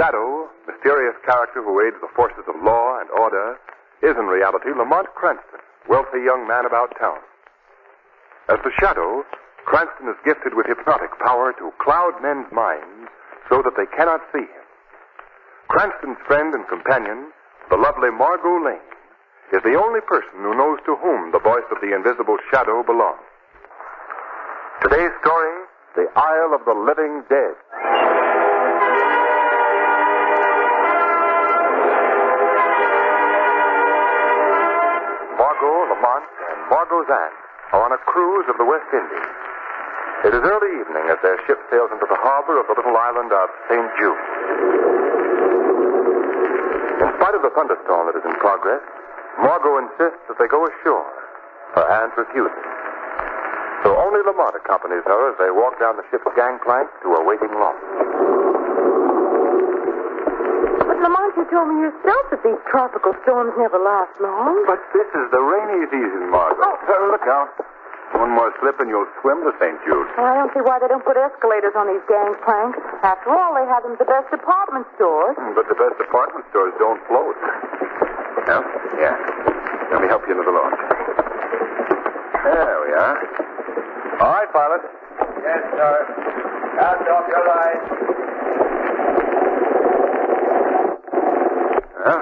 shadow, mysterious character who aids the forces of law and order, is in reality Lamont Cranston, wealthy young man about town. As the shadow, Cranston is gifted with hypnotic power to cloud men's minds so that they cannot see him. Cranston's friend and companion, the lovely Margot Lane, is the only person who knows to whom the voice of the invisible shadow belongs. Today's story, The Isle of the Living Dead. Margot, Lamont, and Margot's aunt are on a cruise of the West Indies. It is early evening as their ship sails into the harbor of the little island of St. Jude. In spite of the thunderstorm that is in progress, Margot insists that they go ashore. Her aunt refuses. So only Lamont accompanies her as they walk down the ship's gangplank to a waiting loft. But Lamont, you told me yourself that these tropical storms never last long. But this is the rainy season, Margot. Oh. Look out. One more slip and you'll swim to St. Jude. Well, I don't see why they don't put escalators on these gangplanks. After all, they have them at the best department stores. But the best department stores don't float. Well, yeah. Let me help you into the launch. There we are. All right, pilot. Yes, sir. Cast off your line. Well,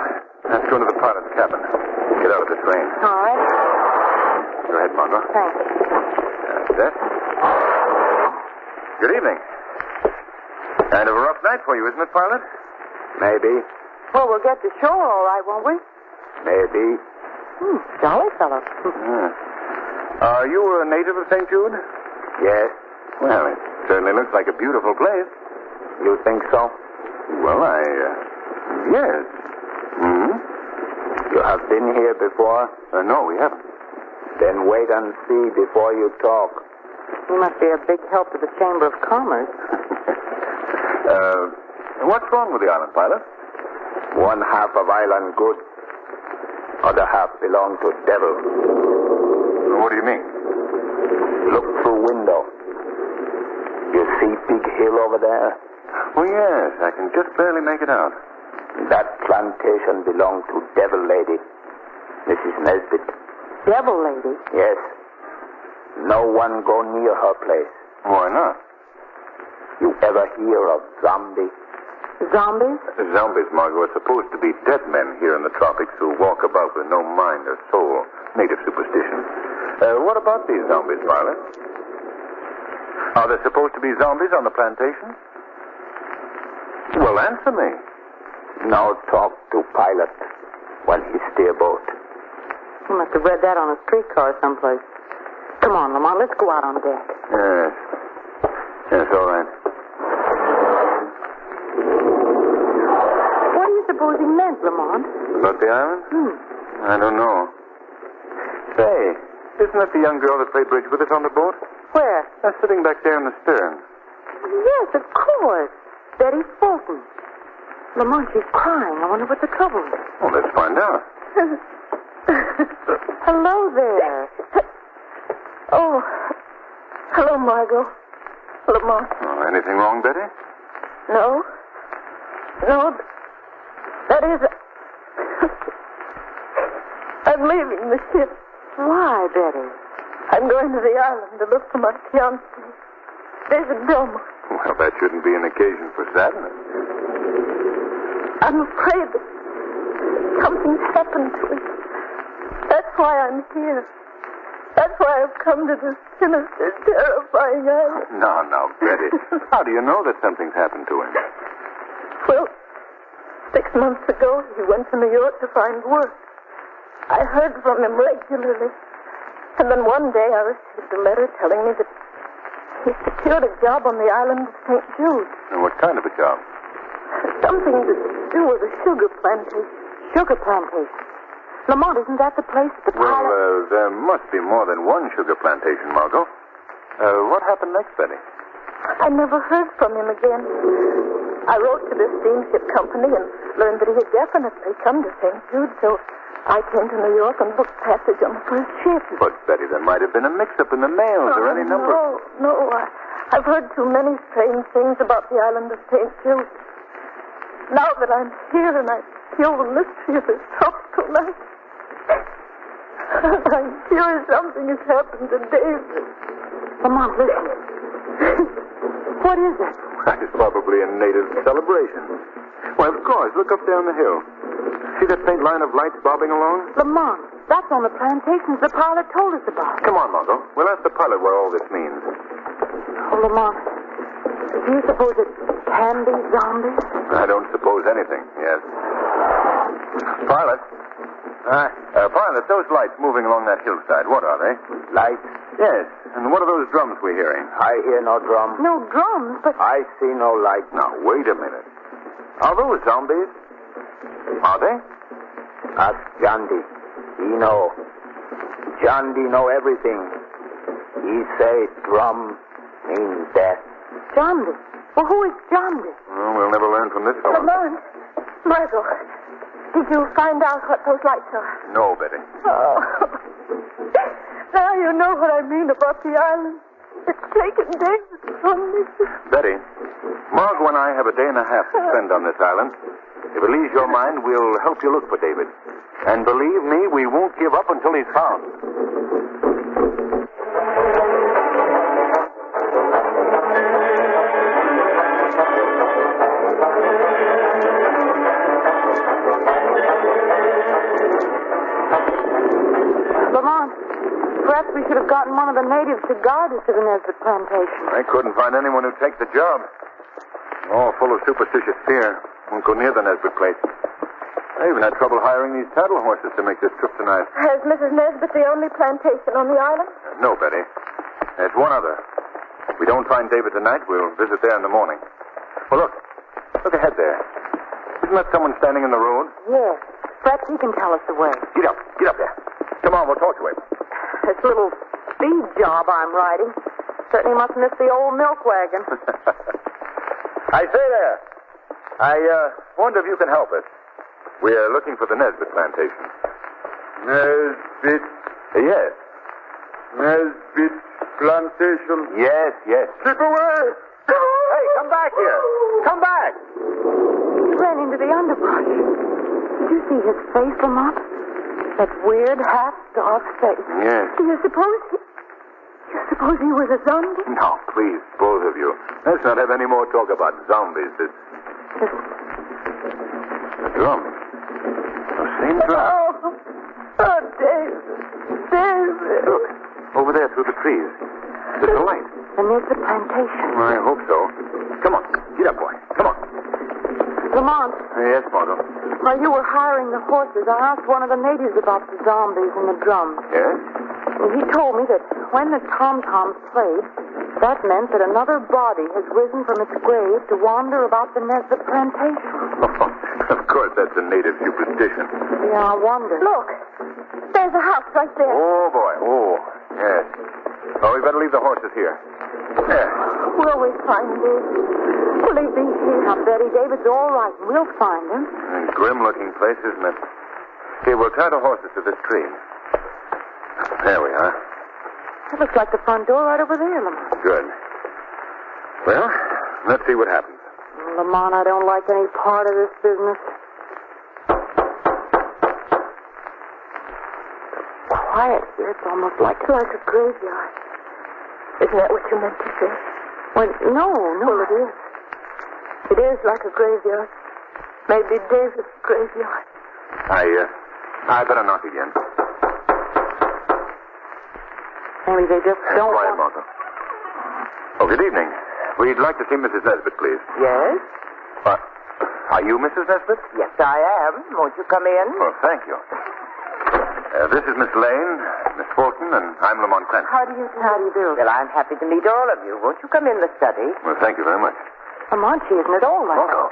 let's go into the pilot's cabin. Get out of this rain. All right. Go ahead, Margot. Thanks. That's it. Good evening. Kind of a rough night for you, isn't it, pilot? Maybe. Well, we'll get to shore all right, won't we? Maybe. Jolly fellow. Are you a native of St. Jude? Yes. Well, it certainly looks like a beautiful place. You think so? Well, yes. Hmm? You have been here before? No, we haven't. Then wait and see before you talk. You must be a big help to the Chamber of Commerce. What's wrong with the island, pilot? One half of island good. Other half belong to devil. What do you mean? Look through window. You see big hill over there? Oh, yes. I can just barely make it out. That plantation belonged to devil lady, Mrs. Nesbit. Devil lady? Yes. No one go near her place. Why not? You ever hear of zombies? Zombies? Zombies, Margot, are supposed to be dead men here in the tropics who walk about with no mind or soul. Native superstition. What about these zombies, pilot? Are there supposed to be zombies on the plantation? Well, answer me. Now talk to pilot when he steer boat. You must have read that on a streetcar someplace. Come on, Lamont, let's go out on deck. Yes. Yes, all right. What do you suppose he meant, Lamont? About the island? I don't know. Say, isn't that the young girl that played bridge with us on the boat? Where? That's sitting back there in the stern. Yes, of course. Betty Fulton. Lamont, she's crying. I wonder what the trouble is. Well, let's find out. Hello there. Oh, hello, Margot. Lamont. Oh, anything wrong, Betty? No. No, that is... I'm leaving the ship. Why, Betty? I'm going to the island to look for my fiance, David Belmont. Well, that shouldn't be an occasion for sadness. I'm afraid that something's happened to him. That's why I'm here. That's why I've come to this sinister, terrifying island. No, Betty. How do you know that something's happened to him? Well, 6 months ago, he went to New York to find work. I heard from him regularly. And then one day I received a letter telling me that he secured a job on the island of St. Jude. And what kind of a job? Something to do with a sugar plantation. Sugar plantation. Lamont, isn't that the place at the pilot? Well, there must be more than one sugar plantation, Margot. What happened next, Betty? I never heard from him again. I wrote to the steamship company and learned that he had definitely come to St. Jude, so I came to New York and booked passage on the first ship. But, Betty, there might have been a mix-up in the mails or any number. No. I've heard too many strange things about the island of St. Jude. Now that I'm here and I feel the mystery of this tropical night, I'm sure something has happened to David. Lamont, listen. What is it? It's probably a native celebration. Why, of course. Look up there on the hill. See that faint line of lights bobbing along? Lamont, that's on the plantations the pilot told us about. Come on, Margot. We'll ask the pilot what all this means. Oh, Lamont, do you suppose it can be zombies? I don't suppose anything, yes. Pilot? Pilot, those lights moving along that hillside, what are they? Lights? Yes. And what are those drums we're hearing? I hear no drum. No drums, but... I see no light. Now, wait a minute. Are those zombies? Are they? Ask Jandy. He know. Jandy know everything. He say drum means death. Johndy. Well, who is Johndy? Well, we'll never learn from this fellow. Lamont, Margot, did you find out what those lights are? No, Betty. Oh. Now you know what I mean about the island. It's taken David from me. Betty, Margot and I have a day and a half to spend on this island. If it leaves your mind, we'll help you look for David. And believe me, we won't give up until he's found. Lamont, perhaps we should have gotten one of the natives to guard us to the Nesbit plantation. I couldn't find anyone who'd take the job. All full of superstitious fear. Won't go near the Nesbit place. I even had trouble hiring these saddle horses to make this trip tonight. Is Mrs. Nesbit the only plantation on the island? No, Betty. There's one other. If we don't find David tonight, we'll visit there in the morning. Well, look. Look ahead there. Isn't that someone standing in the road? Yes. Perhaps he can tell us the way. Get up. Get up there. Come on, we'll talk to him. This little speed job I'm riding certainly must miss the old milk wagon. I say there. I wonder if you can help us. We're looking for the Nesbit plantation. Nesbit? Yes. Nesbit plantation? Yes, yes. Keep away! Hey, come back here. Come back. He ran into the underbrush. Did you see his face, Lamont? That weird, half-starved face. Yes. Do you suppose he was a zombie? No, please, both of you. Let's not have any more talk about zombies. It's a drum. The same drum. Oh, David. David. Look, over there through the trees. There's a light. The Nesbit plantation. I hope so. Come on. Get up, boy. Come on. Lamont, Yes, Margot. while you were hiring the horses, I asked one of the natives about the zombies and the drums. Yes? And he told me that when the tom-toms played, that meant that another body has risen from its grave to wander about the Nesbit plantation. Of course, that's a native superstition. Yeah, I wonder. Look, there's a house right there. Oh, boy. Oh, yes. Oh, we better leave the horses here. There. Will we find David? Will he be here? Now, Betty, David's all right, and we'll find him. A grim-looking place, isn't it? Here, we'll tie the horses to this tree. There we are. It looks like the front door right over there, Lamont. Good. Well, let's see what happens. Lamont, I don't like any part of this business. Quiet here. It's almost like It's like a graveyard. Isn't that what you meant to say? Well, no. Well, it is. It is like a graveyard. Maybe David's graveyard. I better knock again. Maybe they just don't Quiet, want... Martha. Oh, good evening. We'd like to see Mrs. Nesbit, please. Yes? Are you Mrs. Nesbit? Yes, I am. Won't you come in? Well, thank you. This is Miss Lane, Miss Fulton, and I'm Lamont Cranston. How do you do? Well, I'm happy to meet all of you. Won't you come in the study? Well, thank you very much. Lamont, she isn't at all like Oh, no.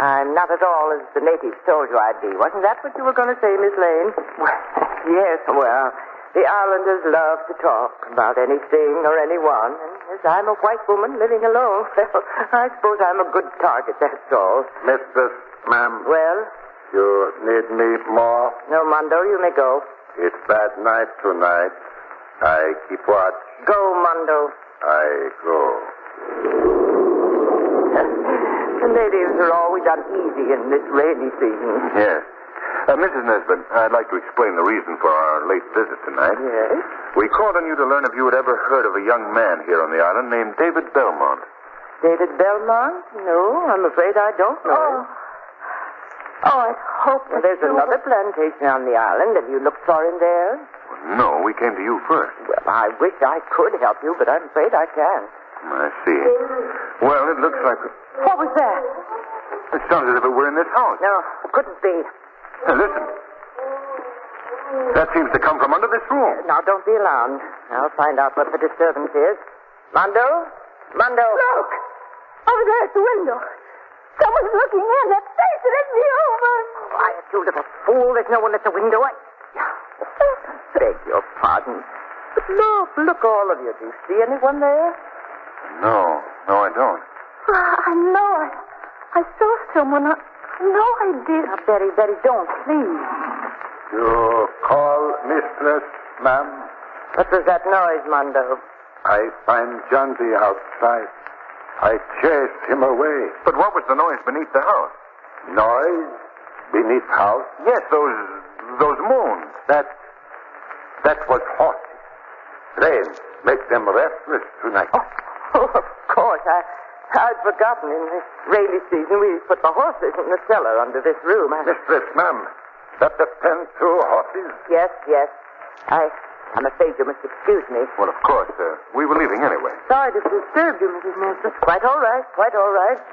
I'm not at all as the natives told you I'd be. Wasn't that what you were going to say, Miss Lane? Yes, well, the islanders love to talk about anything or anyone. And as I'm a white woman living alone, well, I suppose I'm a good target, that's all. Mistress, ma'am, Well, you need me more? no, Mondo, you may go. It's bad night tonight. I keep watch. Go, Mondo. I go. The natives are always uneasy in this rainy season. Yes. Mrs. Nesbit, I'd like to explain the reason for our late visit tonight. Yes? We called on you to learn if you had ever heard of a young man here on the island named David Belmont. David Belmont? No, I'm afraid I don't know. Oh, I hope Well, there's another plantation on the island. Have you looked for him there? No, we came to you first. Well, I wish I could help you, but I'm afraid I can't. I see. Well, it looks like... What was that? It sounds as if it were in this house. No, couldn't be. Listen. That seems to come from under this room. Now, don't be alarmed. I'll find out what the disturbance is. Mondo? Mondo? Look! Over there at the window. Someone's looking in. That face it isn't the over. Quiet, you little fool. There's no one at the window. I beg your pardon. But look, all of you. Do you see anyone there? No, I don't. I know. I saw someone. I know I did. Now, Betty, don't, please. You call mistress, ma'am? What was that noise, Mondo? I find John D. outside. I chased him away. But what was the noise beneath the house? Noise? Beneath house? Yes, those moans. That was horses. Rain. Make them restless tonight. Oh, of course. I'd forgotten. In this rainy season, we put the horses in the cellar under this room. Mistress, ma'am, that the pen to horses? Yes. I'm afraid you must excuse me. Well, of course. We were leaving anyway. Sorry to disturb you, Mrs. Nesbit. Quite all right.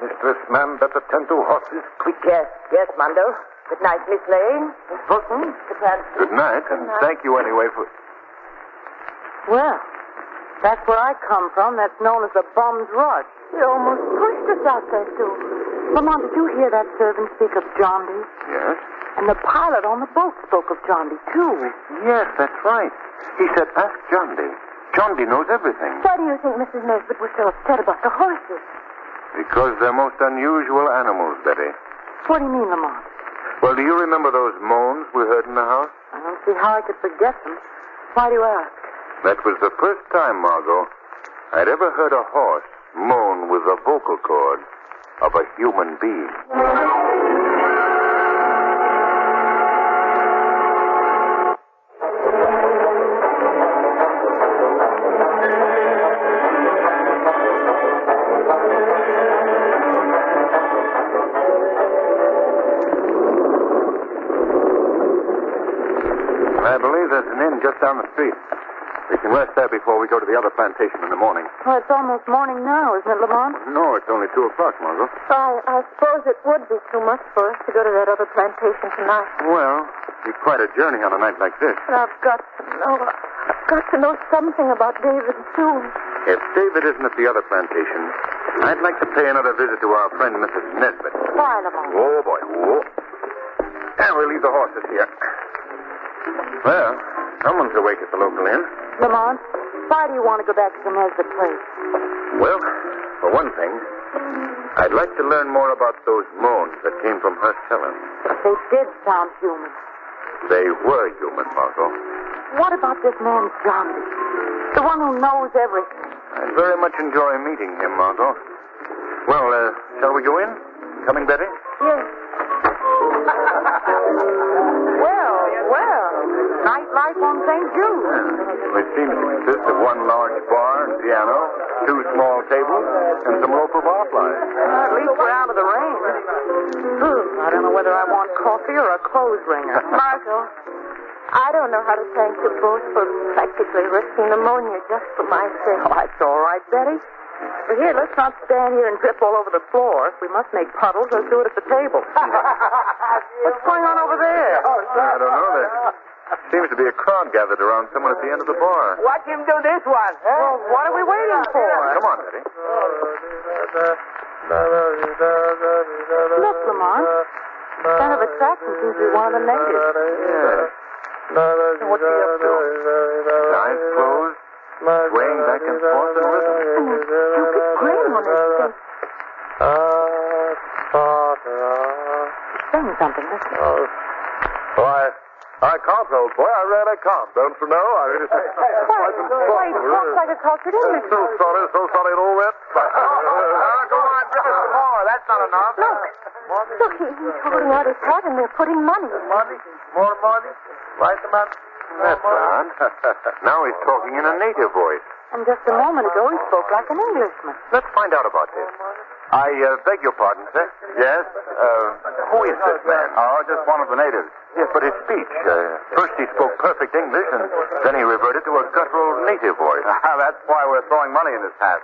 Mistress, ma'am, that the pen to horses? Yes, Mondo. Good night, Miss Lane, Miss Fulton, Mr. Cranston. Good night, and thank you anyway for... Well, that's where I come from. That's known as the Bum's Rush. You almost pushed us out there, Sue. Lamont, did you hear that servant speak of John D? Yes? And the pilot on the boat spoke of John D, too. Yes, that's right. He said, ask John D. John D knows everything. Why do you think Mrs. Nesbit was so upset about the horses? Because they're most unusual animals, Betty. What do you mean, Lamont? Well, do you remember those moans we heard in the house? I don't see how I could forget them. Why do you ask? That was the first time, Margot, I'd ever heard a horse moan with the vocal cord of a human being. I believe there's an inn just down the street. We can rest there before we go to the other plantation in the morning. Well, it's almost morning now, isn't it, Lamont? No, it's only 2 o'clock, Margot. I suppose it would be too much for us to go to that other plantation tonight. Well, it'd be quite a journey on a night like this. But I've got to know something about David soon. If David isn't at the other plantation, I'd like to pay another visit to our friend, Mrs. Nesbit. Why, Lamont? Oh, boy. Whoa. And we'll leave the horses here. Well, someone's awake at the local inn. Lamont, why do you want to go back to the Nesbit place? Well, for one thing, I'd like to learn more about those moans that came from her cellar. They did sound human. They were human, Margot. What about this man, John? The one who knows everything. I'd very much enjoy meeting him, Margot. Well, shall we go in? Coming, Betty? Yes. Well, nightlife on St. Jude. It seems to consist of one large bar and piano, 2 small tables, and some local barflies. At least we're out of the rain. I don't know whether I want coffee or a clothes wringer. Margot, I don't know how to thank you both for practically risking pneumonia just for my sake. Oh, that's all right, Betty. But here, let's not stand here and trip all over the floor. If we must make puddles, let's do it at the table. What's going on over there? I don't know. There seems to be a crowd gathered around someone at the end of the bar. Watch him do this one. Well, what are we waiting for? Come on, Betty. Look, Lamont. Center of attraction seems to be one of the natives. Yes. What's he up to? Eyes closed, swaying back and forth in rhythm. And a stupid grin on his face. He's saying something, isn't he? Why, I can't, old boy. I really can't. Don't you know? I really say. Why, he talks like a cultured Englishman. So sorry it all went. Go on, give us some more. That's not enough. Look, he's holding out his hat and they're putting money. Money? More money? Right about... That's odd. Now he's talking in a native voice. And just a moment ago, he spoke like an Englishman. Let's find out about this. I beg your pardon, sir. Yes? Who is this man? Oh, just one of the natives. Yes, but his speech. First he spoke perfect English, and then he reverted to a guttural native voice. That's why we're throwing money in his hat.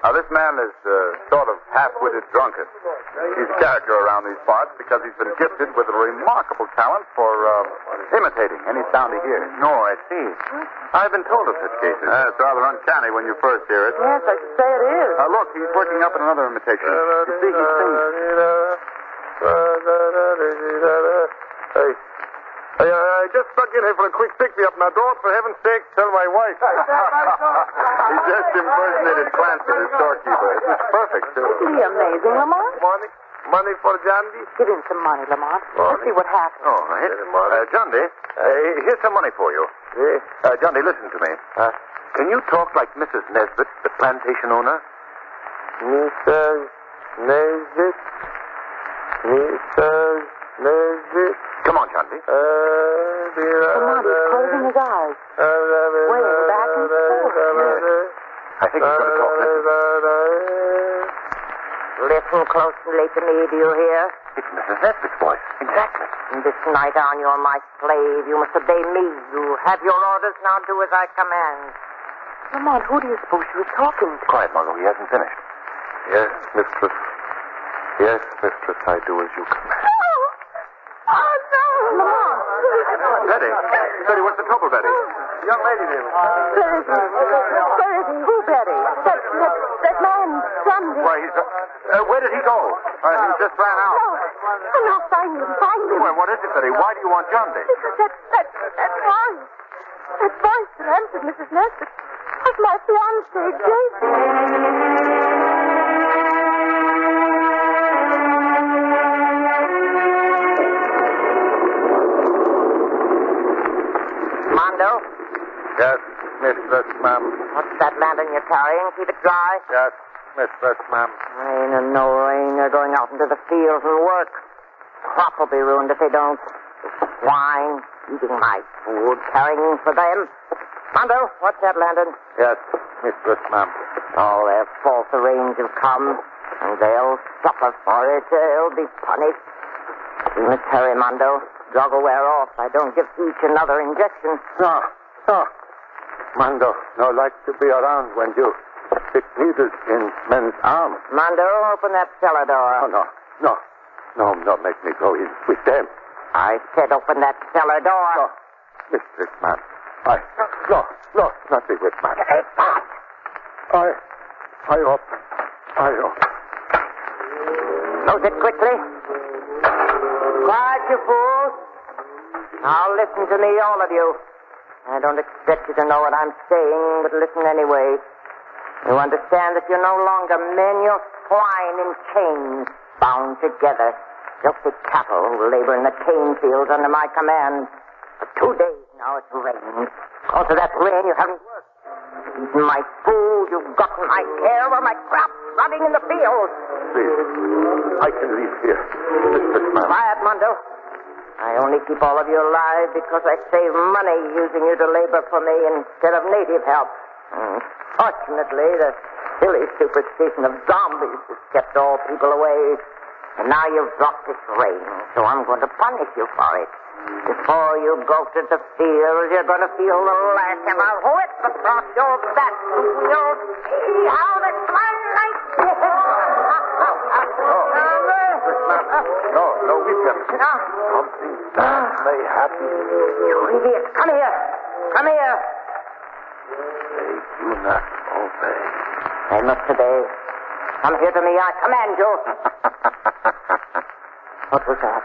Now, this man is sort of half-witted drunkard. He's a character around these parts because he's been gifted with a remarkable talent for imitating any sound he hears. No, I see. I've been told of such cases. It's rather uncanny when you first hear it. Yes, I should say it is. Look, he's working up in another imitation. You see, he sings. Hey, I just stuck in here for a quick pick-me-up. Now, don't, for heaven's sake, tell my wife. He just impersonated Clancy, the storekeeper. It was perfect, too. Isn't he amazing, Lamont? Money for Jandy? Give him some money, Lamont. Let's see what happens. All right. Jandy, here's some money for you. Jandy, listen to me. Can you talk like Mrs. Nesbit, the plantation owner? Mrs. Nesbit? Mrs. Nesbit? Come on, Jandy. Lamont, he's closing his eyes. Swaying back and forth. I think he's going to talk. Listen closely to me, do you hear? It's Mrs. Nesbit's voice. Exactly. From this night on, you're my slave. You must obey me. You have your orders. Now do as I command. Lamont, who do you suppose she was talking to? Quiet, Margot. He hasn't finished. Yes, mistress. Yes, mistress, I do as you command. Oh, no. Lamont. Betty. Betty, what's the trouble, Betty? Young lady, there. Where is he? Where is he? Who, Betty? That man, Sunday. Why, he's... where did he go? He just ran out. No, find him. Well, what is it, Betty? Why do you want Jandy? Because that voice. That voice that answered Mrs. Nesbit was my fiance, Jason. Mondo, Yes, mistress, ma'am. what's that lantern you're carrying? Keep it dry. Yes, mistress, ma'am. Rain or no rain, they're going out into the fields and work. Crop will be ruined if they don't. Swine, eating my food, carrying for them. Mondo, what's that lantern? Yes, mistress, ma'am. Oh, their false range have come, and they'll suffer for it. They'll be punished. You must hurry, Mondo. Drug will wear off. I don't give each another injection. No. Mando, no like to be around when you stick needles in men's arms. Mondo, open that cellar door. No, make me go in with them. I said open that cellar door. No, mistress, ma'am. No, nothing with man. Take that. I open. Close it quickly. Quiet, you fools. Now listen to me, all of you. I don't expect you to know what I'm saying, but listen anyway. You understand that you're no longer men, you're swine in chains, bound together. Filthy cattle who labor in the cane fields under my command. For 2 days now it's rained. Because of that rain, you haven't worked. You've eaten my food, you've gotten my care, while my crops rotting in the fields. Please, I can leave here. Mistress, ma'am. Quiet, Mondo. I only keep all of you alive because I save money using you to labor for me instead of native help. Fortunately, the silly superstition of zombies has kept all people away. And now you've dropped this rain, so I'm going to punish you for it. Before you go to the field, you're going to feel the lash of a whip across your back. You'll see how the sunlight... No, we can. Something bad may happen. You idiots, come here. Come here. They do not obey. They must obey. Come here to me, I command you. What was that?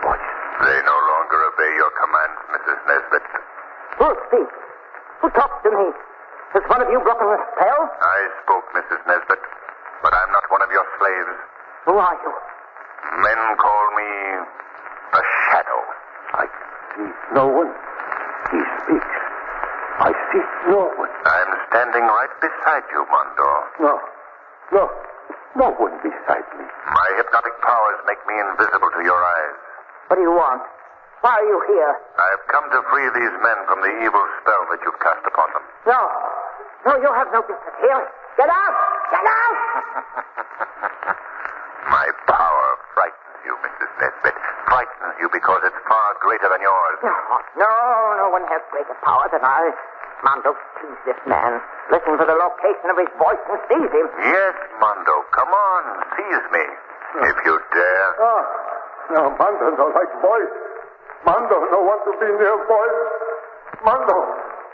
Voice. They no longer obey your commands, Mrs. Nesbit. Who speaks? Who talks to me? Has one of you broken the spell? I spoke, Mrs. Nesbit, but I'm not one of your slaves. Who are you? Men call me a shadow. I see no one. He speaks. I see no one. I'm standing right beside you, Mondo. No. No one beside me. My hypnotic powers make me invisible to your eyes. What do you want? Why are you here? I've come to free these men from the evil spell that you've cast upon them. No. No, you have no business here. Get out! Get out! My power frightens you, Mrs. Nesbit. Frightens you because it's far greater than yours. No one has greater power than I. Mondo, seize this man. Listen for the location of his voice and seize him. Yes, Mondo. Come on. Seize me. If you dare. No, Mondo don't like voice. Mondo don't want to be near voice. Mondo,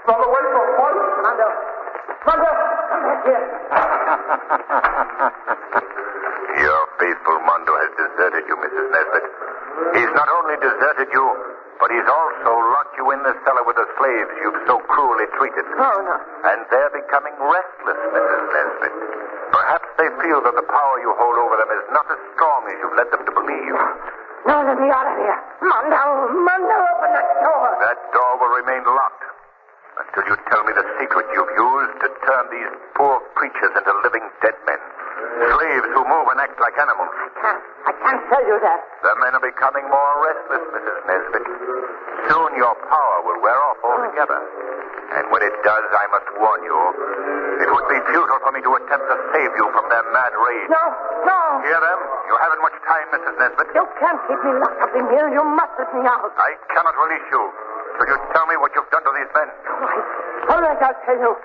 run away from voice. Mondo, come back here. Your faithful Mondo has deserted you, Mrs. Nesbit. He's not only deserted you, but he's also locked you in the cellar with the slaves you've so cruelly treated. Oh, no. And they're becoming restless, Mrs. Nesbit. Perhaps they feel that the power you hold over them is not as strong as you've led them to believe. No, let me out of here. Mondo, open that door. That door will remain locked until you tell me the secret you've used to turn these poor creatures into living dead men. Slaves who move and act like animals. I can't tell you that. The men are becoming more restless, Mrs. Nesbit. Soon your power will wear off altogether. And when it does, I must warn you, it would be futile for me to attempt to save you from their mad rage. No. Hear them? You haven't much time, Mrs. Nesbit. You can't keep me locked up in here. You must let me out. I cannot release you till you tell me what you've done to these men. All right, I'll tell you.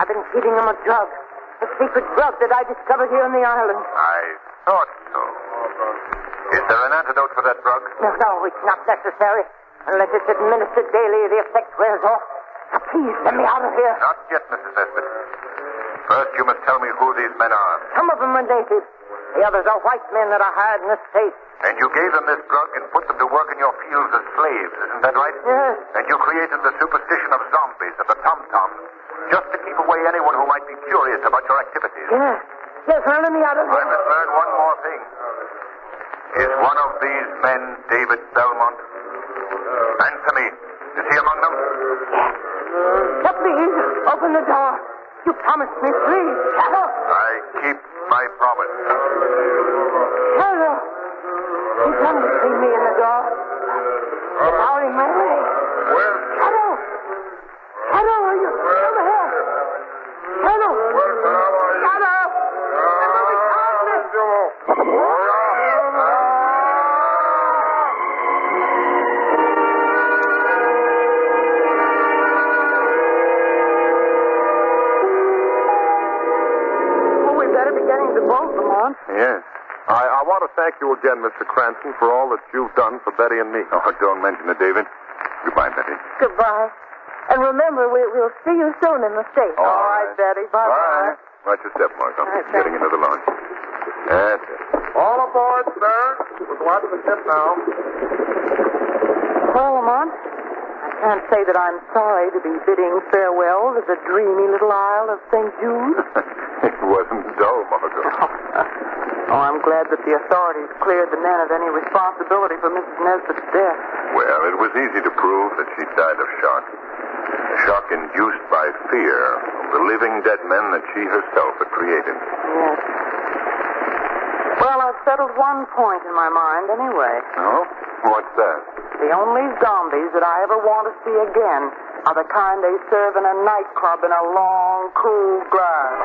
I've been feeding them a drug. A secret drug that I discovered here on the island. I thought so. Is there an antidote for that drug? No, it's not necessary. Unless it's administered daily, the effect wears off. Now, please, let me out of here. Not yet, Mrs. Nesbit. First, you must tell me who these men are. Some of them are natives. The others are white men that are hired in the States. And you gave them this drug and put them to work in your fields as slaves, isn't that right? Yes. And you created the superstition of zombies and the tom-toms just to keep away anyone who might be curious about your activities. Yes, well, let me out of here. I must learn one more thing. Is one of these men David Belmont? Answer me. Is he among them? Yes. Please, open the door. You promised me, please. Shadow. I keep my promise. Shadow. He comes to see me in the door. Get out in my way. Where? Shadow. Shadow, are you still here? Shadow. Shadow. Yes. I want to thank you again, Mr. Cranston, for all that you've done for Betty and me. Oh, don't mention it, David. Goodbye, Betty. Goodbye. And remember, we'll see you soon in the States. All right, Betty. Bye-bye. Watch your step, Mark. I'm All right, getting into the launch. That's it. All aboard, sir. We're watch the ship now. Well, Lamont, I can't say that I'm sorry to be bidding farewell to the dreamy little isle of St. Jude. It wasn't dull, Margot. Oh, I'm glad that the authorities cleared the men of any responsibility for Mrs. Nesbit's death. Well, it was easy to prove that she died of shock. A shock induced by fear of the living dead men that she herself had created. Yes. Well, I've settled one point in my mind anyway. Oh? What's that? The only zombies that I ever want to see again are the kind they serve in a nightclub in a long, cool glass.